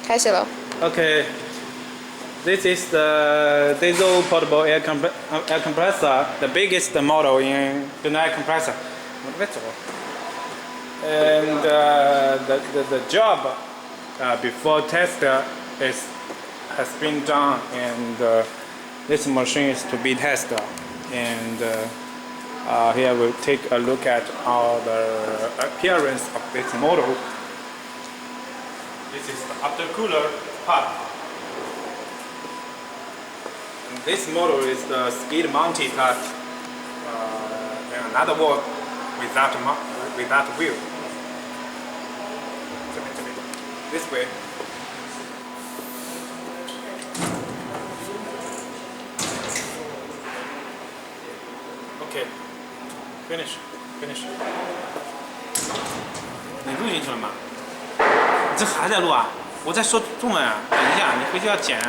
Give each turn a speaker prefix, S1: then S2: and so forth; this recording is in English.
S1: 开始了。
S2: Okay. This is the diesel portable air compressor, the biggest model in the air compressor. And the job before test has been done, and this machine is to be tested. And here we'll take a look at how the appearance of this model. This is the intercooler part. And this model is the skid mounted part. And another one without wheel. This way. Okay. Finish. 你录进去了吗？你这还在录啊？我在说中文啊！等一下，你回去要剪。